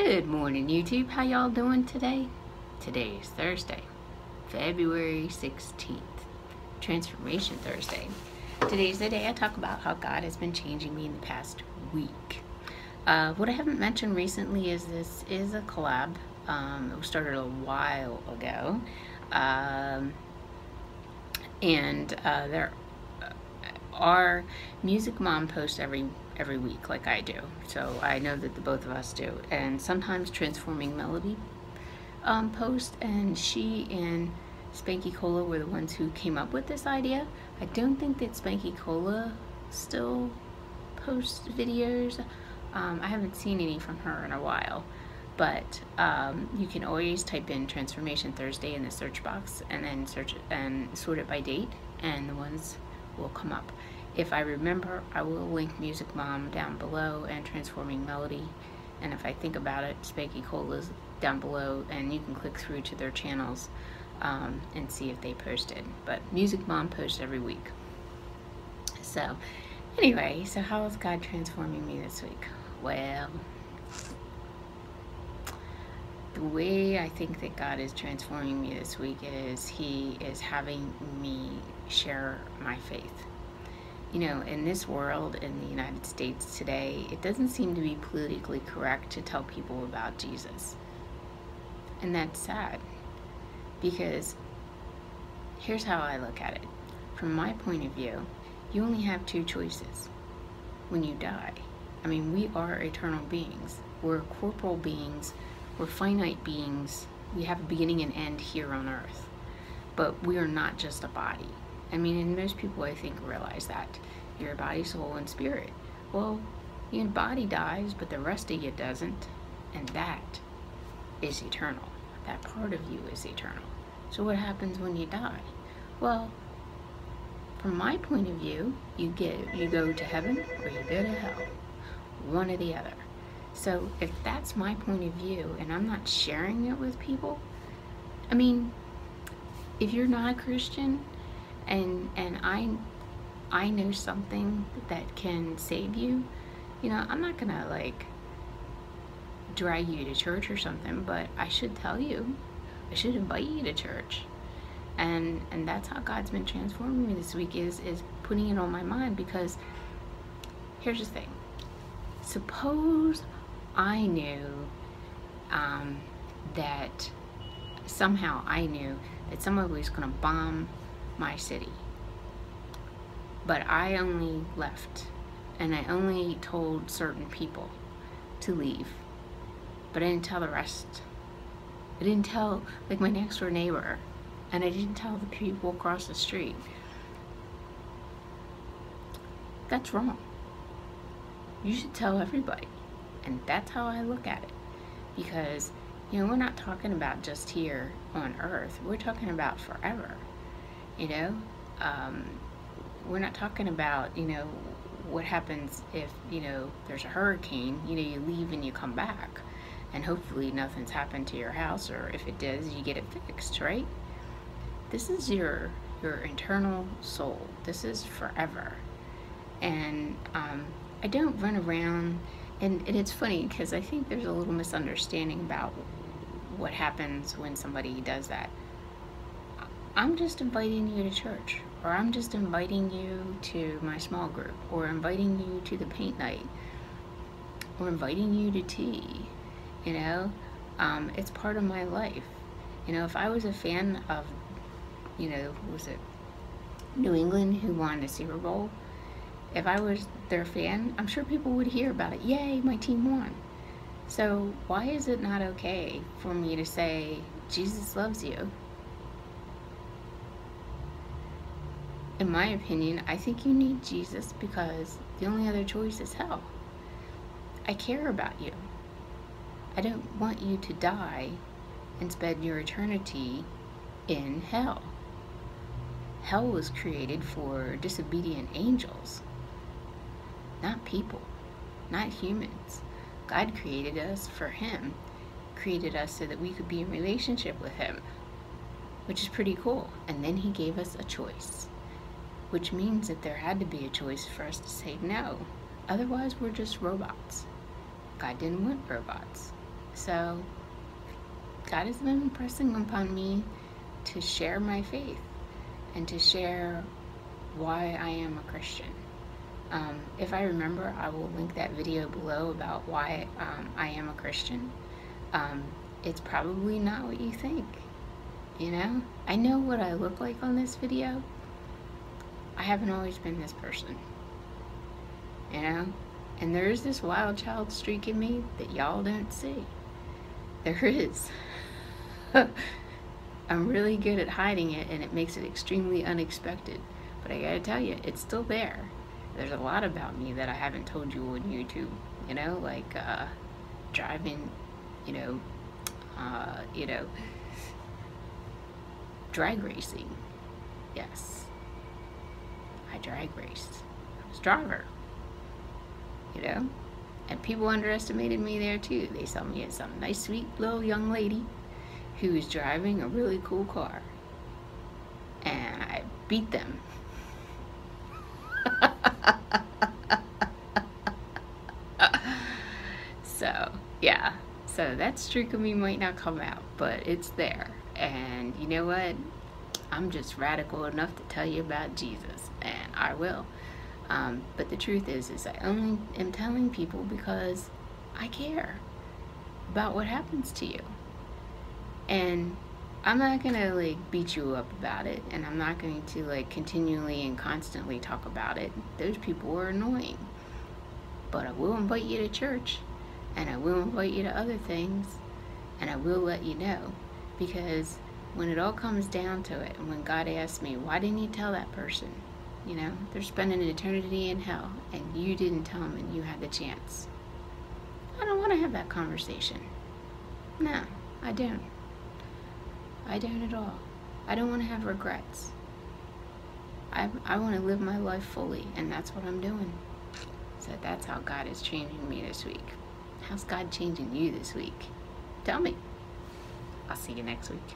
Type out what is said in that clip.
Good morning, YouTube. How y'all doing today? Today is Thursday, February 16th, Transformation Thursday. Today's the day I talk about how God has been changing me in the past week. What I haven't mentioned recently is this is a collab. It was started a while ago. There are Music Mom posts every week like I do, so I know that the both of us do, and sometimes Transforming Melody post, and she and Spanky Cola were the ones who came up with this idea. I don't think that Spanky Cola still posts videos. I haven't seen any from her in a while, but you can always type in Transformation Thursday in the search box and then search it and sort it by date, and the ones will come up. If I remember, I will link Music Mom down below and Transforming Melody, and if I think about it, Spanky Cola's down below, and you can click through to their channels and see if they posted. But Music Mom posts every week. So anyway, so how is God transforming me this week? Well, the way I think that God is transforming me this week is He is having me share my faith. You know, in this world, in the United States today, it doesn't seem to be politically correct to tell people about Jesus. And that's sad, because here's how I look at it. From my point of view, you only have two choices when you die. I mean, we are eternal beings. We're corporal beings. We're finite beings. We have a beginning and end here on earth. But we are not just a body. I mean, and most people, I think, realize that. You're a body, soul, and spirit. Well, your body dies, but the rest of you doesn't. And that is eternal. That part of you is eternal. So what happens when you die? Well, from my point of view, you go to heaven or you go to hell. One or the other. So if that's my point of view and I'm not sharing it with people, I mean, if you're not a Christian and I know something that can save you, you know, I'm not gonna like drag you to church or something, but I should tell you, I should invite you to church. And that's how God's been transforming me this week, is putting it on my mind. Because here's the thing, suppose I knew that somehow I knew that somebody was gonna bomb my city, but I only left and I only told certain people to leave, but I didn't tell the rest. I didn't tell, like, my next door neighbor, and I didn't tell the people across the street. That's wrong. You should tell everybody. And that's how I look at it, because, you know, we're not talking about just here on earth, we're talking about forever. You know, we're not talking about, you know, what happens if, you know, there's a hurricane, you know, you leave and you come back and hopefully nothing's happened to your house, or if it does, you get it fixed, right? This is your internal soul. This is forever. And I don't run around, and it's funny because I think there's a little misunderstanding about what happens when somebody does that. I'm just inviting you to church, or I'm just inviting you to my small group, or inviting you to the paint night, or inviting you to tea. You know, it's part of my life. You know, if I was a fan of, you know, was it New England who won the Super Bowl? If I was their fan, I'm sure people would hear about it. Yay, my team won. So why is it not okay for me to say, Jesus loves you? In my opinion, I think you need Jesus because the only other choice is hell. I care about you. I don't want you to die and spend your eternity in hell. Hell was created for disobedient angels, not people, not humans. God created us for Him, created us so that we could be in relationship with Him, which is pretty cool. And then He gave us a choice, which means that there had to be a choice for us to say no. Otherwise, we're just robots. God didn't want robots. So God has been impressing upon me to share my faith and to share why I am a Christian. If I remember, I will link that video below about why I am a Christian. It's probably not what you think, you know? I know what I look like on this video. I haven't always been this person, you know? And there is this wild child streak in me that y'all don't see. There is. I'm really good at hiding it, and it makes it extremely unexpected. But I gotta tell you, it's still there. There's a lot about me that I haven't told you on YouTube, you know, like driving, drag racing. Yes, I drag raced. I was a driver, you know, and people underestimated me there too. They saw me as some nice, sweet little young lady who was driving a really cool car, and I beat them. So yeah, so that streak of me might not come out, but it's there. And you know what, I'm just radical enough to tell you about Jesus, and I will. But the truth is I only am telling people because I care about what happens to you. And I'm not gonna like beat you up about it, and I'm not going to like continually and constantly talk about it. Those people are annoying. But I will invite you to church, and I will invite you to other things, and I will let you know. Because when it all comes down to it, and when God asks me, why didn't you tell that person? You know, they're spending an eternity in hell, and you didn't tell them, and you had the chance. I don't want to have that conversation. No, I don't. I don't at all. I don't want to have regrets. I want to live my life fully, and that's what I'm doing. So that's how God is changing me this week. How's God changing you this week? Tell me. I'll see you next week.